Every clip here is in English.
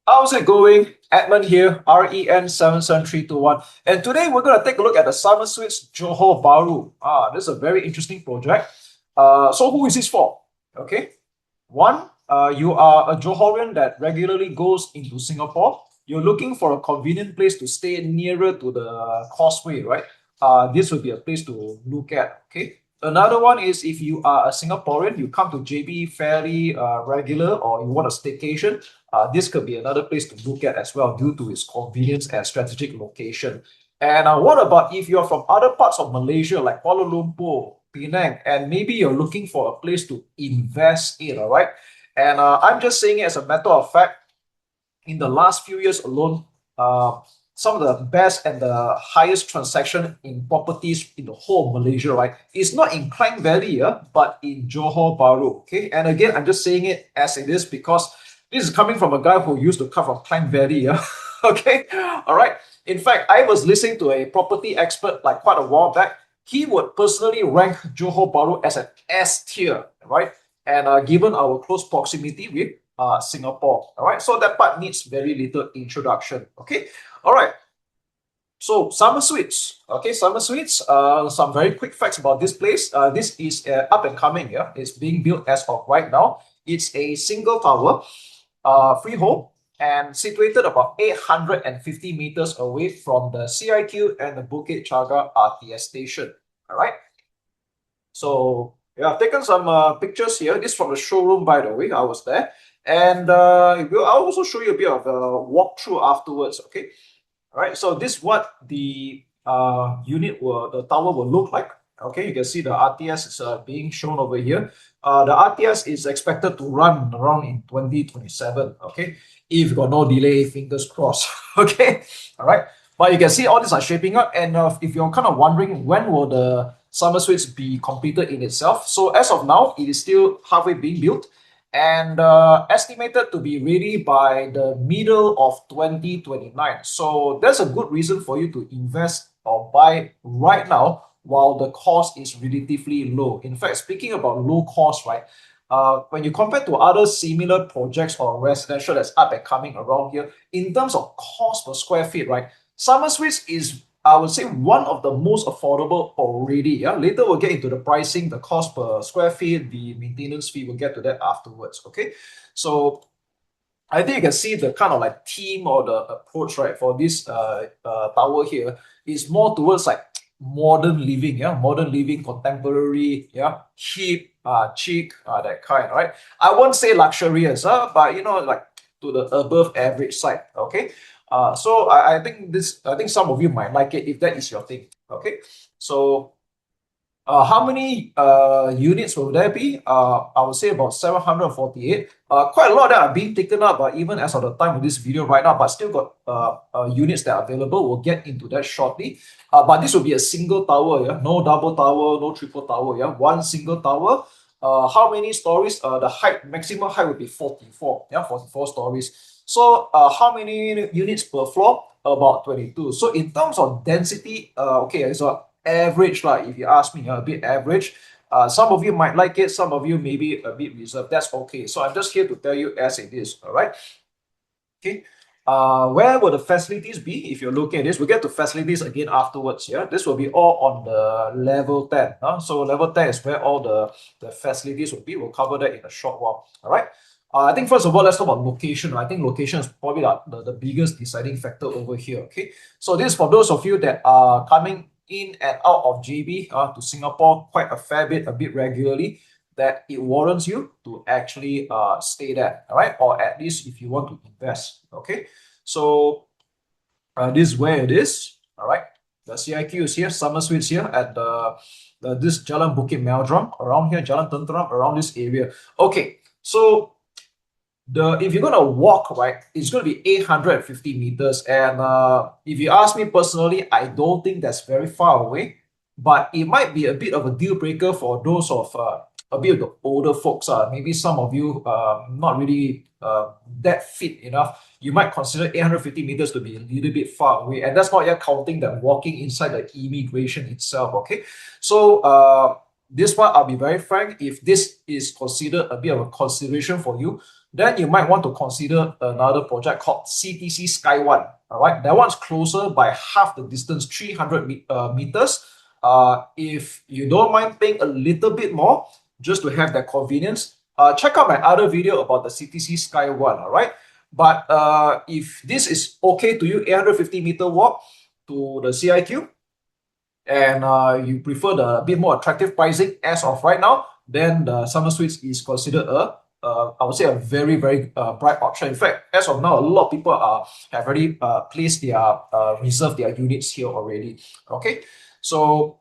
How's it going? Edmund here, REN77321. And today we're going to take a look at the Summer Suites Johor Bahru. This is a very interesting project. So who is this for? Okay. One, you are a Johorian that regularly goes into Singapore. You're looking for a convenient place to stay nearer to the causeway, right? This will be a place to look at. Okay. Another one is if you are a Singaporean, you come to JB fairly regular, or you want a staycation, this could be another place to look at as well due to its convenience and strategic location. And what about if you're from other parts of Malaysia like Kuala Lumpur, Penang, and maybe you're looking for a place to invest in, all right? And I'm just saying it as a matter of fact, in the last few years alone, some of the best and the highest transaction in properties in the whole of Malaysia, right, is not in Klang Valley, but in Johor Bahru. Okay, and again, I'm just saying it as it is because this is coming from a guy who used to come from Klang Valley. Okay, all right. In fact, I was listening to a property expert like quite a while back. He would personally rank Johor Bahru as an S tier, right? And given our close proximity with Singapore. All right, so that part needs very little introduction. Okay, all right. So Summer Suites. Okay, Summer Suites. Some very quick facts about this place. This is up and coming. Yeah, it's being built as of right now. It's a single tower, freehold, and situated about 850 meters away from the CIQ and the Bukit Chaga RTS station. All right. So yeah, I've taken some pictures here. This is from the showroom, by the way. I was there. And I'll also show you a bit of a walkthrough afterwards. Okay. All right. So this is what the the tower will look like. Okay. You can see the RTS is being shown over here. The RTS is expected to run around in 2027. Okay. If you got no delay, fingers crossed. Okay. All right. But you can see all these are shaping up. And if you're kind of wondering when will the Summer Suites be completed in itself. So as of now, it is still halfway being built and estimated to be ready by the middle of 2029. So that's a good reason for you to invest or buy right now while the cost is relatively low. In fact, speaking about low cost, right? When you compare to other similar projects or residential that's up and coming around here, in terms of cost per square feet, right? Summer Suites is, I would say, one of the most affordable already. Yeah, later we'll get into the pricing, the cost per square feet, the maintenance fee. We'll get to that afterwards. Okay, so I think you can see the kind of like theme or the approach, right, for this tower here is more towards like modern living, yeah, modern living, contemporary, yeah, hip, chic, that kind, right? I won't say luxurious, but like to the above average side, okay? So I think some of you might like it if that is your thing, okay? So how many units will there be? I would say about 748. Quite a lot that are being taken up, even as of the time of this video right now, but still got units that are available. We'll get into that shortly. But this will be a single tower, yeah? No double tower, no triple tower, yeah? One single tower. How many stories? The height, maximum height would be 44, yeah? 44 stories. So how many units per floor? About 22. So in terms of density, okay, so average, like if you ask me, a bit average. Some of you might like it, some of you maybe a bit reserved. That's okay. So I'm just here to tell you as it is. All right. Okay. Where will the facilities be? If you're looking at this, we'll get to facilities again afterwards. Yeah, this will be all on the level 10. So level 10 is where all the facilities will be. We'll cover that in a short while. All right. I think first of all, let's talk about location. I think location is probably the biggest deciding factor over here. Okay. So this is for those of you that are coming in and out of JB to Singapore quite a fair bit, a bit regularly, that it warrants you to actually stay there, all right? Or at least if you want to invest, okay? So this is where it is, all right? The CIQ is here, Summer Suites here at this Jalan Bukit Meldrum, around here, Jalan Tenteram, around this area. Okay, so if you're gonna walk, right, it's gonna be 850 meters. And if you ask me personally, I don't think that's very far away, but it might be a bit of a deal breaker for those of a bit of the older folks. Maybe some of you not really that fit enough. You might consider 850 meters to be a little bit far away, and that's not yet counting them walking inside the immigration itself. Okay, so this one, I'll be very frank, if this is considered a bit of a consideration for you, then you might want to consider another project called CTC Sky One. All right, that one's closer by half the distance, 300 meters. If you don't mind paying a little bit more just to have that convenience, check out my other video about the CTC Sky One. All right, but if this is okay to you, 850-meter walk to the CIQ, and you prefer the bit more attractive pricing as of right now, then the Summer Suites is considered I would say a very, very bright option. In fact, as of now, a lot of people have already placed their reserved their units here already. Okay, so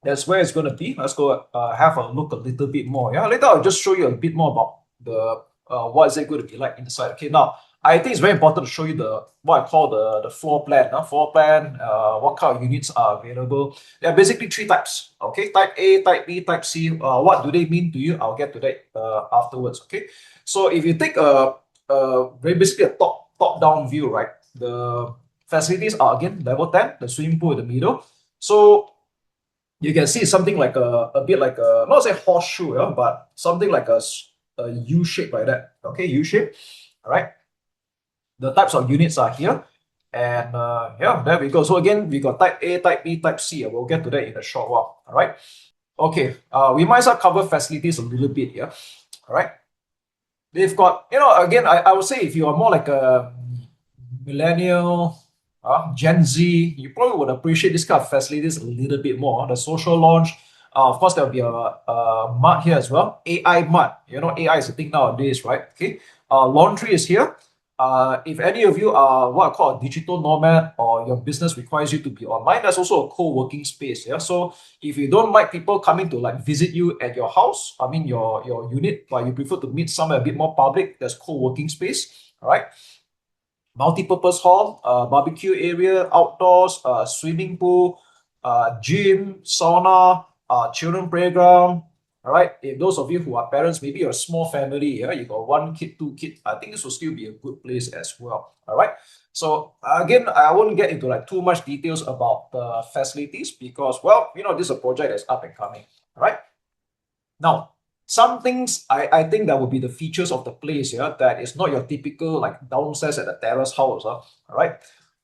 that's where it's going to be. Let's go have a look a little bit more. Yeah, later I'll just show you a bit more about the what is it going to be like inside. Okay, now I think it's very important to show you the what I call the floor plan. Floor plan, what kind of units are available. There are basically three types. Okay, type A, type B, type C. What do they mean to you? I'll get to that afterwards. Okay, so if you take very basically a top down view, right? The facilities are again level 10, the swimming pool in the middle. So you can see something like a bit like a, not say horseshoe, yeah, but something like a U shape like that. Okay, U shape. All right. The types of units are here. And yeah, there we go. So again, we got type A, type B, type C. We'll get to that in a short while. All right. Okay. We might as well cover facilities a little bit here. All right. They've got, again, I would say if you are more like a millennial, Gen Z, you probably would appreciate this kind of facilities a little bit more. The social lounge, of course, there'll be a mud here as well. AI mud. AI is a thing nowadays, right? Okay. Laundry is here. If any of you are what I call a digital nomad or your business requires you to be online, there's also a co-working space. Yeah. So if you don't like people coming to like visit you at your house, I mean your unit, but you prefer to meet somewhere a bit more public, there's co-working space. All right. Multi-purpose hall, barbecue area, outdoors, swimming pool, gym, sauna, children playground. All right. If those of you who are parents, maybe you're a small family, yeah, you got one kid, two kids, I think this will still be a good place as well. All right. So again, I won't get into like too much details about the facilities because, well, this is a project that's up and coming. All right. Now, some things I think that would be the features of the place, yeah, that is not your typical like downstairs at the terrace house. All right.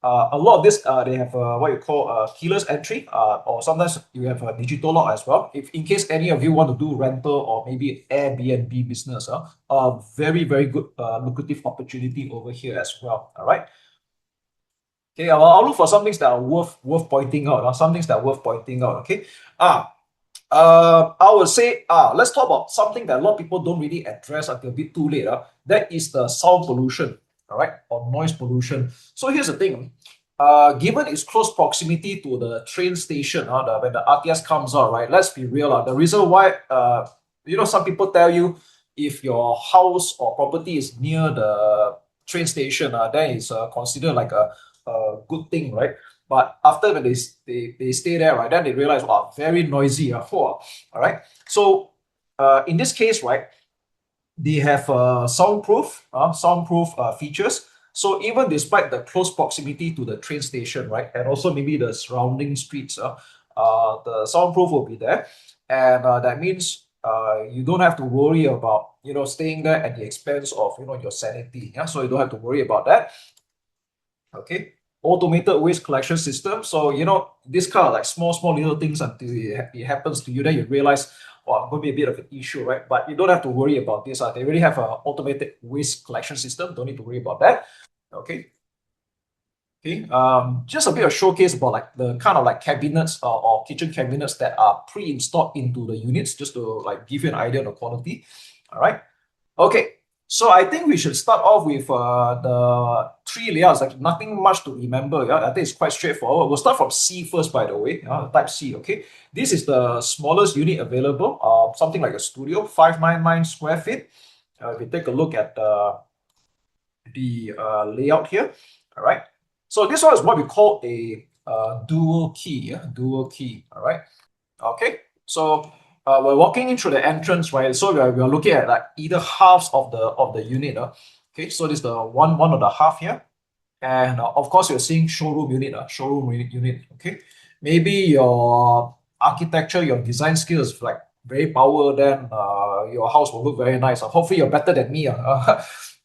A lot of this they have what you call keyless entry, or sometimes you have a digital lock as well. If in case any of you want to do rental or maybe Airbnb business, very, very good lucrative opportunity over here as well. All right. Okay, I'll look for some things that are worth pointing out. Some things that are worth pointing out. Okay. I would say, let's talk about something that a lot of people don't really address until a bit too late. That is the sound pollution, all right, or noise pollution. So here's the thing. Given its close proximity to the train station, when the RTS comes out, right, let's be real. The reason why, some people tell you if your house or property is near the train station, then it's considered like a good thing, right? But after when they stay there, right, then they realize, wow, very noisy. All right. So in this case, right, they have soundproof features. So even despite the close proximity to the train station, right, and also maybe the surrounding streets, the soundproof will be there, and that means you don't have to worry about staying there at the expense of your sanity. Yeah, so you don't have to worry about that. Okay. Automated waste collection system. So, this kind of like small little things until it happens to you, then you realize, oh, going to be a bit of an issue, right? But you don't have to worry about this. They already have an automated waste collection system. Don't need to worry about that. Okay. Okay. Just a bit of showcase about like the kind of like cabinets or kitchen cabinets that are pre-installed into the units, just to like give you an idea of the quality. All right. Okay. So I think we should start off with the three layouts, like nothing much to remember. Yeah? I think it's quite straightforward. We'll start from C first, by the way, type C, okay? This is the smallest unit available, something like a studio, 599 square feet. If you take a look at the layout here, all right? So this one is what we call a dual key, dual key, all right? Okay, so we're walking in through the entrance, right? So we're looking at like either halves of the unit. Okay, so this is the one of the half here, and of course you're seeing showroom unit. Okay, maybe your architecture, your design skills like very power, then your house will look very nice. Hopefully, you're better than me.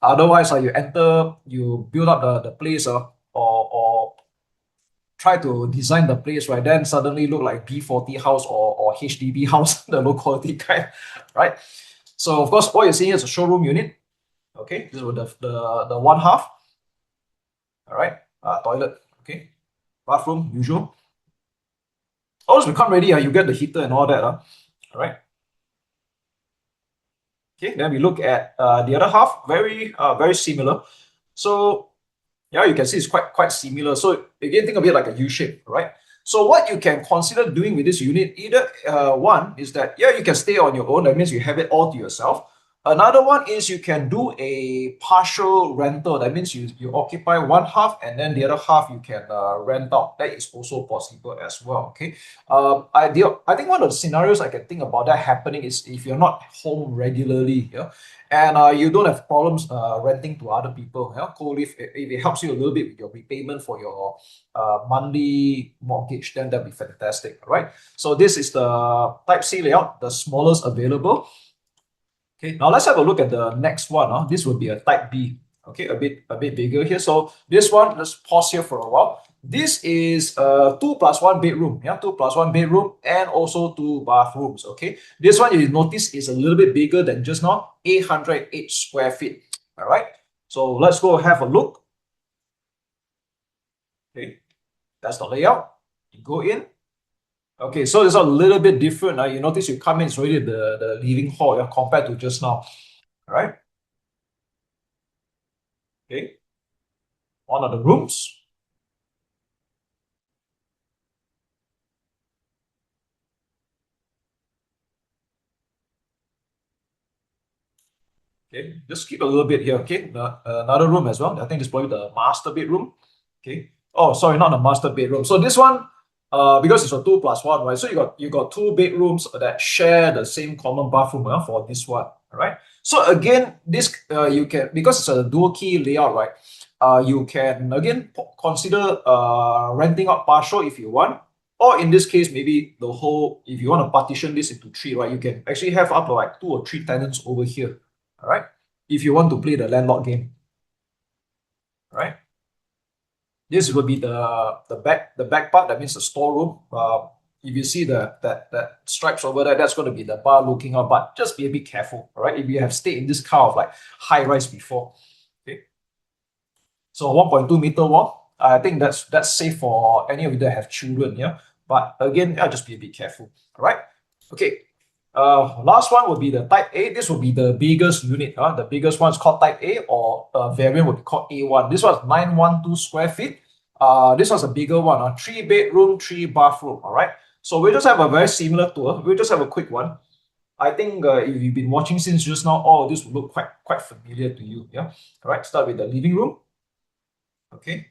Otherwise, you enter, you build up the place, or try to design the place, right? Then suddenly look like B40 house or HDB house, the low quality kind, right? So of course, what you're seeing is a showroom unit. Okay, this is the one half. All right, toilet. Okay, bathroom usual. Once we come ready, you get the heater and all that. All right. Okay, then we look at the other half. Very similar. So yeah, you can see it's quite similar. So again, think of it like a U shape, right? So what you can consider doing with this unit, either one is that yeah, you can stay on your own. That means you have it all to yourself. Another one is you can do a partial rental. That means you occupy one half and then the other half you can rent out. That is also possible as well. Okay. I think one of the scenarios I can think about that happening is if you're not home regularly, yeah, and you don't have problems renting to other people. Yeah, co-live, if it helps you a little bit with your repayment for your monthly mortgage, then that'd be fantastic. Right. So this is the Type C layout, the smallest available. Okay, now let's have a look at the next one. This would be a Type B. Okay, a bit bigger here. So this one, let's pause here for a while. This is a 2+1 bedroom. Yeah, 2+1 bedroom and also 2 bathrooms. Okay, this one you notice is a little bit bigger than just now, 808 square feet. All right, so let's go have a look. Okay, that's the layout. You go in. Okay, so it's a little bit different. You notice you come in, it's already the living hall, yeah, compared to just now. All right. Okay, one of the rooms. Okay, just keep a little bit here. Okay, another room as well. I think this is probably the master bedroom. Okay. Oh, sorry, not the master bedroom. So this one, because it's a 2+1, right? So you got 2 bedrooms that share the same common bathroom for this one. All right. So again, this you can, because it's a dual key layout, right? You can again consider renting out partial if you want, or in this case, maybe the whole. If you want to partition this into three, right? You can actually have up to like 2 or 3 tenants over here. All right. If you want to play the landlord game, all right. This will be the back part. That means the storeroom. If you see that stripes over there, that's going to be the bar looking out. But just be a bit careful, all right? If you have stayed in this kind of like high rise before, okay. So 1.2 meter wall. I think that's safe for any of you that have children, yeah. But again, I'll just be a bit careful, all right? Okay. Last one will be the Type A. This will be the biggest unit. The biggest one is called Type A, or variant would be called A1. This one's 912 square feet. This one's a bigger one. 3 bedroom, 3 bathroom. All right. So we'll just have a very similar tour. We'll just have a quick one. I think if you've been watching since just now, all this will look quite familiar to you. Yeah. All right. Start with the living room. Okay.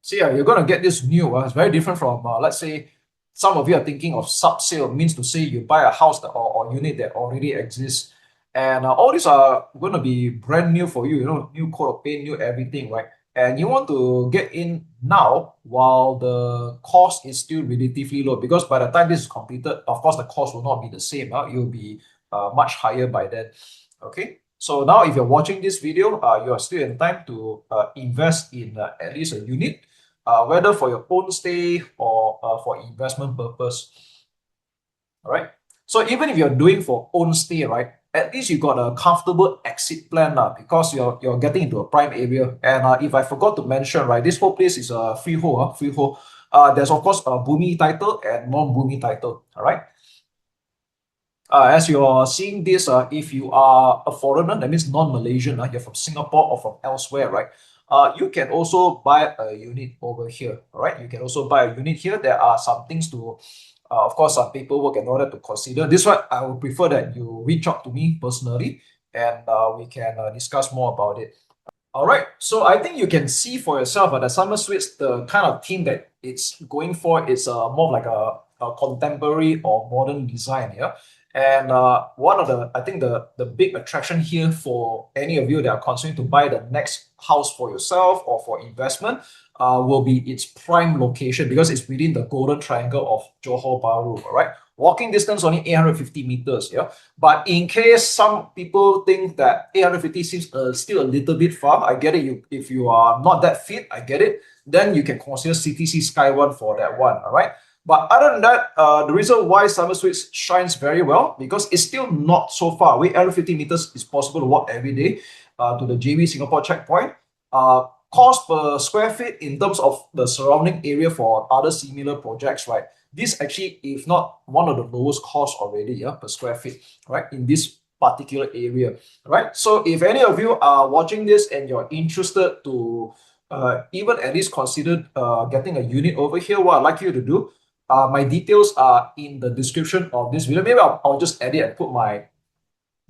So yeah, you're gonna get this new. It's very different from let's say some of you are thinking of sub sale, means to say you buy a house or unit that already exists, and all these are going to be brand new for you. You know, new coat of paint, new everything, right? And you want to get in now while the cost is still relatively low, because by the time this is completed, of course, the cost will not be the same. It will be much higher by then. Okay. So now, if you're watching this video, you are still in time to invest in at least a unit, whether for your own stay or for investment purpose. All right. So even if you're doing for own stay, right, at least you got a comfortable exit plan because you're getting into a prime area. And if I forgot to mention, right, this whole place is a freehold. Freehold. There's of course a Bumi title and non-Bumi title. All right. As you're seeing this, if you are a foreigner, that means non-Malaysian, you're from Singapore or from elsewhere, right? You can also buy a unit over here, all right? You can also buy a unit here. There are some things to, of course, some paperwork in order to consider. This one, I would prefer that you reach out to me personally and we can discuss more about it. All right, so I think you can see for yourself the Summer Suites, the kind of theme that it's going for is more of like a contemporary or modern design here. And one of the, I think the big attraction here for any of you that are considering to buy the next house for yourself or for investment will be its prime location, because it's within the golden triangle of Johor Bahru, all right? Walking distance only 850 meters, yeah? But in case some people think that 850 seems still a little bit far, I get it. If you are not that fit, I get it. Then you can consider CTC Sky One for that one, all right? But other than that, the reason why Summer Suites shines very well, because it's still not so far away. 850 meters is possible to walk every day to the JB Singapore checkpoint. Cost per square feet in terms of the surrounding area for other similar projects, right? This actually, if not one of the lowest cost already, yeah, per square feet, right, in this particular area, right? So if any of you are watching this and you're interested to even at least consider getting a unit over here, what I'd like you to do, my details are in the description of this video. Maybe I'll just edit and put my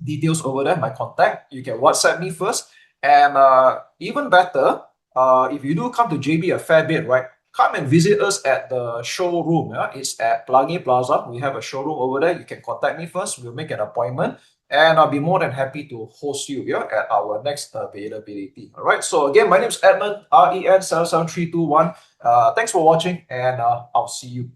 details over there, my contact. You can WhatsApp me first. And even better, if you do come to JB a fair bit, right, come and visit us at the showroom. Yeah? It's at Pelangi Plaza. We have a showroom over there. You can contact me first. We'll make an appointment. And I'll be more than happy to host you here at our next availability. All right. So again, my name is Edmund, REN 77321. Thanks for watching, and I'll see you.